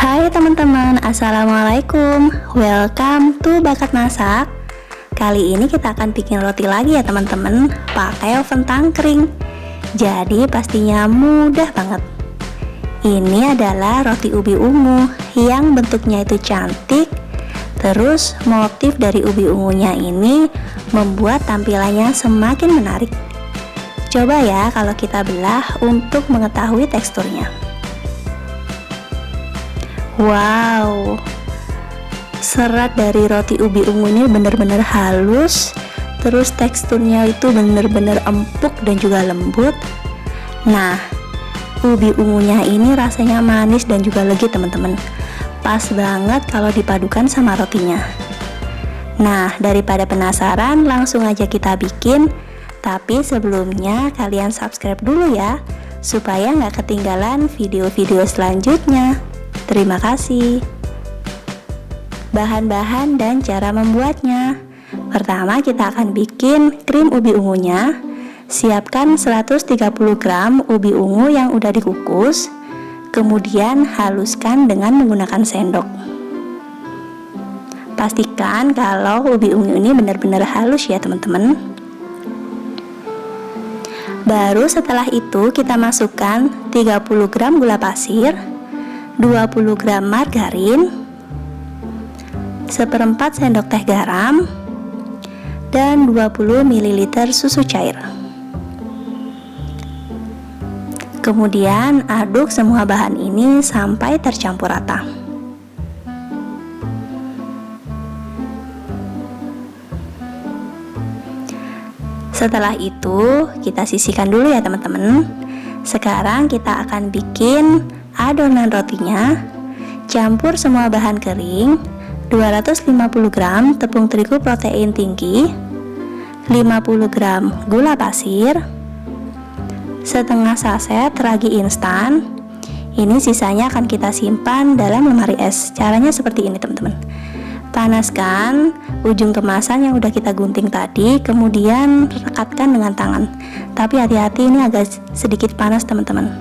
Hai teman-teman, assalamualaikum. Welcome to Bakat Masak. Kali ini kita akan bikin roti lagi ya teman-teman, pakai oven tangkring. Jadi pastinya mudah banget. Ini adalah roti ubi ungu yang bentuknya itu cantik. Terus motif dari ubi ungunya ini membuat tampilannya semakin menarik. Coba ya kalau kita belah untuk mengetahui teksturnya. Wow, serat dari roti ubi ungu ini benar-benar halus. Terus teksturnya itu benar-benar empuk dan juga lembut. Nah, ubi ungunya ini rasanya manis dan juga legit teman-teman. Pas banget kalau dipadukan sama rotinya. Nah, daripada penasaran, langsung aja kita bikin. Tapi sebelumnya kalian subscribe dulu ya, supaya nggak ketinggalan video-video selanjutnya. Terima kasih. Bahan-bahan dan cara membuatnya. Pertama kita akan bikin krim ubi ungunya. Siapkan 130 gram ubi ungu yang udah dikukus. Kemudian haluskan dengan menggunakan sendok. Pastikan kalau ubi ungu ini benar-benar halus ya teman-teman. Baru setelah itu kita masukkan 30 gram gula pasir, 20 gram margarin, 1/4 sendok teh garam, dan 20 ml susu cair. Kemudian aduk semua bahan ini sampai tercampur rata. Setelah itu kita sisihkan dulu ya teman-teman. Sekarang kita akan bikin adonan rotinya. Campur semua bahan kering, 250 gram tepung terigu protein tinggi, 50 gram gula pasir, setengah saset ragi instan. Ini sisanya akan kita simpan dalam lemari es. Caranya seperti ini teman-teman. Panaskan ujung kemasan yang udah kita gunting tadi, kemudian rekatkan dengan tangan. Tapi hati-hati, ini agak sedikit panas teman-teman.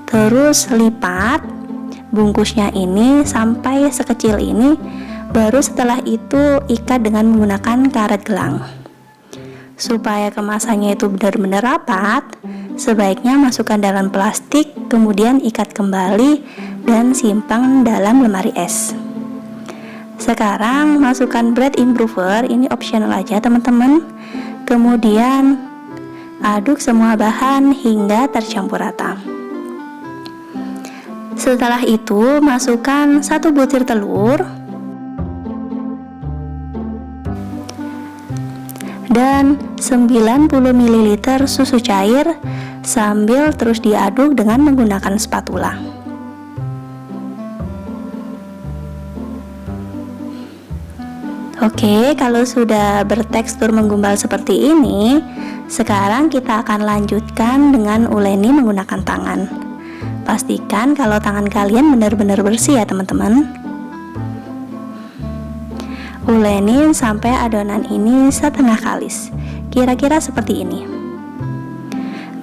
Terus lipat bungkusnya ini sampai sekecil ini. Baru setelah itu ikat dengan menggunakan karet gelang. Supaya kemasannya itu benar-benar rapat, sebaiknya masukkan dalam plastik, kemudian ikat kembali dan simpan dalam lemari es. Sekarang masukkan bread improver, ini optional aja teman-teman. Kemudian aduk semua bahan hingga tercampur rata. Setelah itu masukkan 1 butir telur dan 90 ml susu cair sambil terus diaduk dengan menggunakan spatula. Oke, kalau sudah bertekstur menggumpal seperti ini, sekarang kita akan lanjutkan dengan uleni menggunakan tangan. Pastikan kalau tangan kalian benar-benar bersih ya teman-teman. Ulenin sampai adonan ini setengah kalis, kira-kira seperti ini.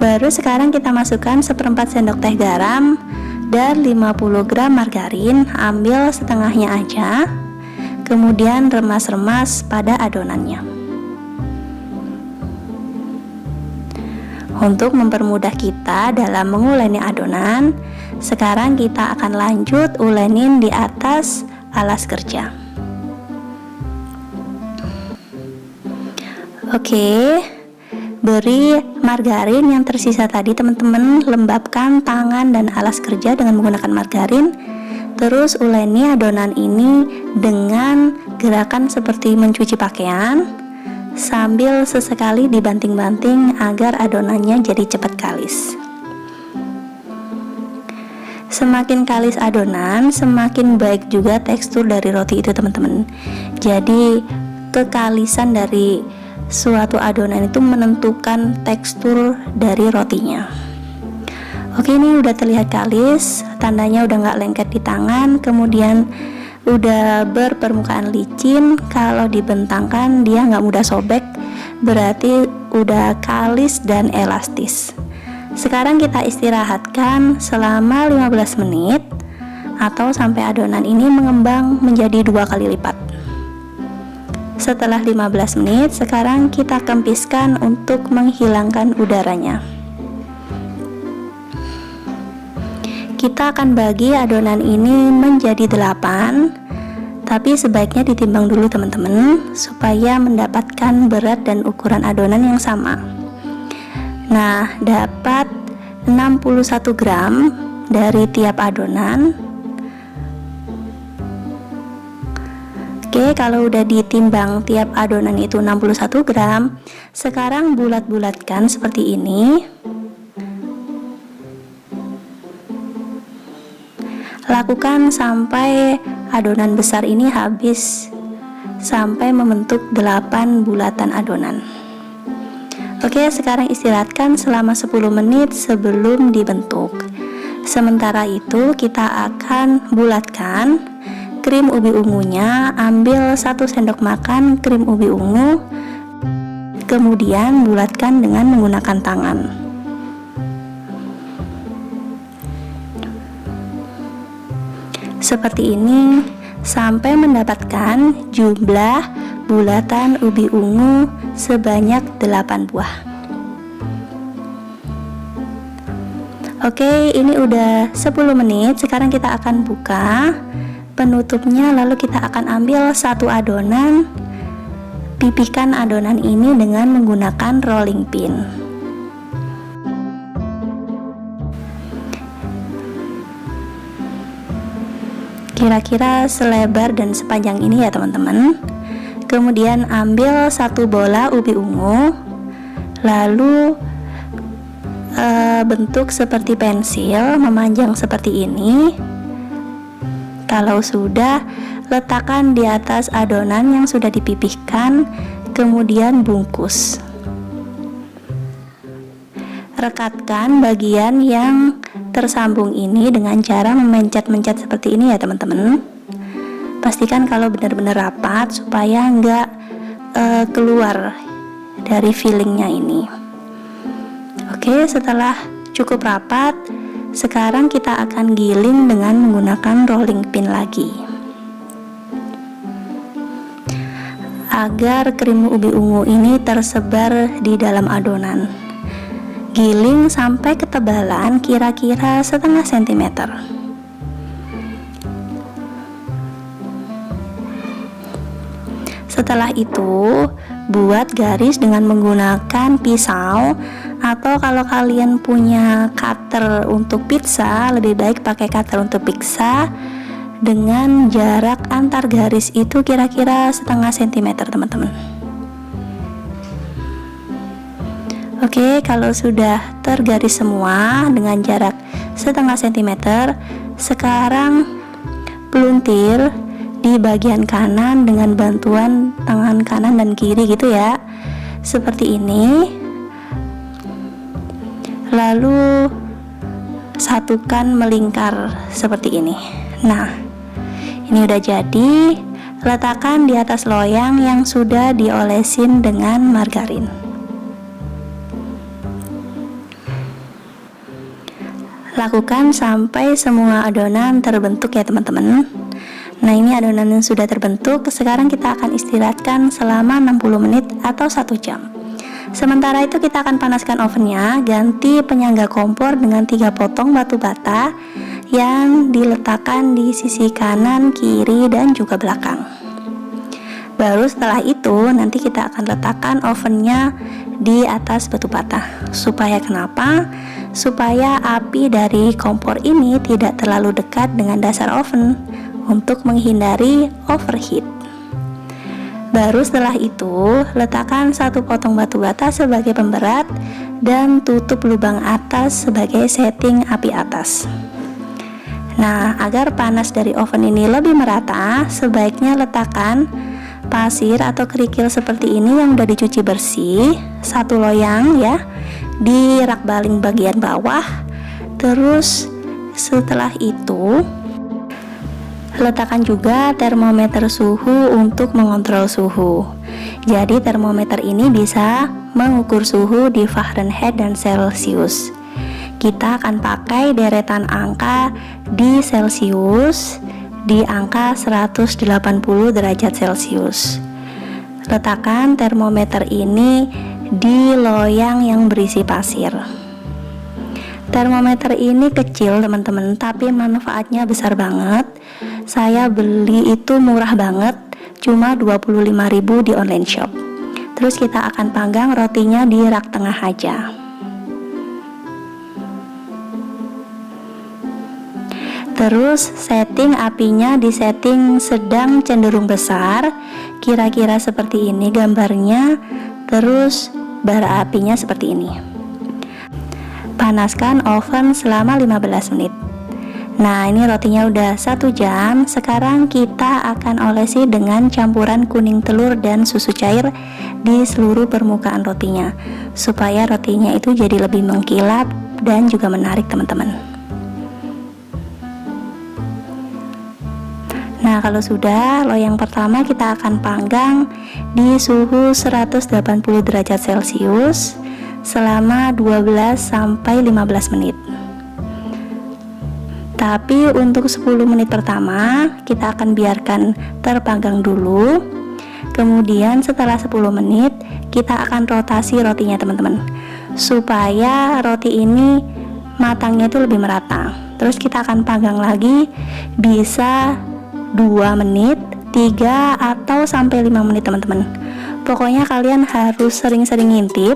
Baru sekarang kita masukkan 1/4 sendok teh garam dan 50 gram margarin, ambil setengahnya aja. Kemudian remas-remas pada adonannya. Untuk mempermudah kita dalam menguleni adonan, sekarang kita akan lanjut ulenin di atas alas kerja. Oke, beri margarin yang tersisa tadi teman-teman, lembabkan tangan dan alas kerja dengan menggunakan margarin. Terus uleni adonan ini dengan gerakan seperti mencuci pakaian, sambil sesekali dibanting-banting agar adonannya jadi cepat kalis. Semakin kalis adonan, semakin baik juga tekstur dari roti itu teman-teman. Jadi kekalisan dari suatu adonan itu menentukan tekstur dari rotinya. Oke, ini udah terlihat kalis, tandanya udah nggak lengket di tangan, kemudian udah berpermukaan licin. Kalau dibentangkan dia nggak mudah sobek, berarti udah kalis dan elastis. Sekarang kita istirahatkan selama 15 menit atau sampai adonan ini mengembang menjadi 2 kali lipat. Setelah 15 menit, sekarang kita kempiskan untuk menghilangkan udaranya. Kita akan bagi adonan ini menjadi 8, tapi sebaiknya ditimbang dulu teman-teman, supaya mendapatkan berat dan ukuran adonan yang sama. Nah, dapat 61 gram dari tiap adonan. Oke, kalau udah ditimbang tiap adonan itu 61 gram, sekarang bulat-bulatkan seperti ini. Lakukan sampai adonan besar ini habis, sampai membentuk 8 bulatan adonan. Oke, sekarang istirahatkan selama 10 menit sebelum dibentuk. Sementara itu kita akan bulatkan krim ubi ungunya. Ambil 1 sendok makan krim ubi ungu, kemudian bulatkan dengan menggunakan tangan. Seperti ini sampai mendapatkan jumlah bulatan ubi ungu sebanyak 8 buah. Oke, ini udah 10 menit. Sekarang kita akan buka penutupnya, lalu kita akan ambil 1 adonan, pipihkan adonan ini dengan menggunakan rolling pin. Kira-kira selebar dan sepanjang ini ya teman-teman. Kemudian ambil 1 bola ubi ungu, lalu bentuk seperti pensil, memanjang seperti ini. Kalau sudah, letakkan di atas adonan yang sudah dipipihkan, kemudian bungkus. Rekatkan bagian yang tersambung ini dengan cara memencet-mencet seperti ini ya teman-teman. Pastikan kalau benar-benar rapat supaya nggak keluar dari fillingnya ini. Oke, setelah cukup rapat, sekarang kita akan giling dengan menggunakan rolling pin lagi, agar krim ubi ungu ini tersebar di dalam adonan. Giling sampai ketebalan kira-kira setengah sentimeter. Setelah itu, buat garis dengan menggunakan pisau, atau kalau kalian punya cutter untuk pizza, lebih baik pakai cutter untuk pizza dengan jarak antar garis itu kira-kira setengah sentimeter teman-teman. Oke, kalau sudah tergaris semua dengan jarak setengah sentimeter, sekarang peluntir di bagian kanan dengan bantuan tangan kanan dan kiri gitu ya, seperti ini. Lalu satukan melingkar seperti ini. Nah, ini udah jadi. Letakkan di atas loyang yang sudah diolesin dengan margarin. Lakukan sampai semua adonan terbentuk ya teman-teman. Nah, ini adonan yang sudah terbentuk. Sekarang kita akan istirahatkan selama 60 menit atau 1 jam. Sementara itu kita akan panaskan ovennya. Ganti penyangga kompor dengan 3 potong batu bata yang diletakkan di sisi kanan, kiri, dan juga belakang. Baru setelah itu nanti kita akan letakkan ovennya di atas batu bata. Supaya kenapa? Supaya api dari kompor ini tidak terlalu dekat dengan dasar oven untuk menghindari overheat. Baru setelah itu, letakkan 1 potong batu bata sebagai pemberat dan tutup lubang atas sebagai setting api atas. Nah, agar panas dari oven ini lebih merata, sebaiknya letakkan pasir atau kerikil seperti ini yang udah dicuci bersih, 1 loyang ya, di rak baling bagian bawah. Terus setelah itu letakkan juga termometer suhu untuk mengontrol suhu. Jadi termometer ini bisa mengukur suhu di Fahrenheit dan Celcius. Kita akan pakai deretan angka di Celcius, di angka 180 derajat Celcius. Letakkan termometer ini di loyang yang berisi pasir. Termometer ini kecil teman-teman, tapi manfaatnya besar banget. Saya beli itu murah banget, cuma 25.000 di online shop. Terus kita akan panggang rotinya di rak tengah aja. Terus setting apinya di setting sedang cenderung besar, kira-kira seperti ini gambarnya. Terus bara apinya seperti ini. Panaskan oven selama 15 menit. Nah, ini rotinya udah 1 jam. Sekarang kita akan olesi dengan campuran kuning telur dan susu cair di seluruh permukaan rotinya, supaya rotinya itu jadi lebih mengkilap dan juga menarik teman-teman. Nah, kalau sudah, loyang pertama kita akan panggang di suhu 180 derajat Celcius selama 12 sampai 15 menit. Tapi untuk 10 menit pertama kita akan biarkan terpanggang dulu. Kemudian setelah 10 menit kita akan rotasi rotinya teman-teman, supaya roti ini matangnya itu lebih merata. Terus kita akan panggang lagi, bisa 2 menit, 3 atau sampai 5 menit teman-teman. Pokoknya kalian harus sering-sering ngintip.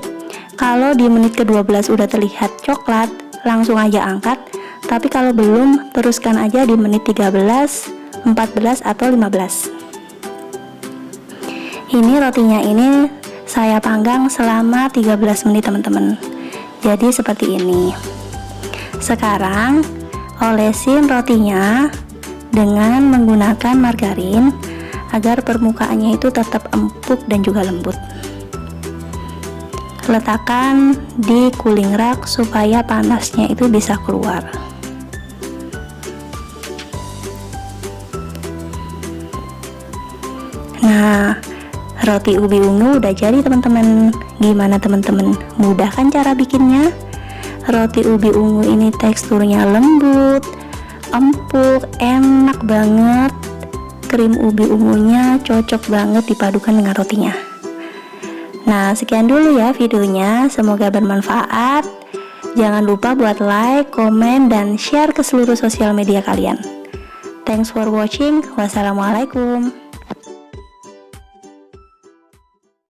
Kalau di menit ke-12 udah terlihat coklat, langsung aja angkat. Tapi kalau belum, teruskan aja di menit 13, 14 atau 15. Ini rotinya ini saya panggang selama 13 menit teman-teman. Jadi seperti ini. Sekarang olesin rotinya dengan menggunakan margarin agar permukaannya itu tetap empuk dan juga lembut. Letakkan di cooling rack supaya panasnya itu bisa keluar. Nah, roti ubi ungu udah jadi teman-teman. Gimana teman-teman? Mudah kan cara bikinnya? Roti ubi ungu ini teksturnya lembut, empuk, enak banget. Krim ubi ungunya cocok banget dipadukan dengan rotinya. Nah, sekian dulu ya videonya, semoga bermanfaat. Jangan lupa buat like, komen, dan share ke seluruh sosial media kalian. Thanks for watching. Wassalamualaikum.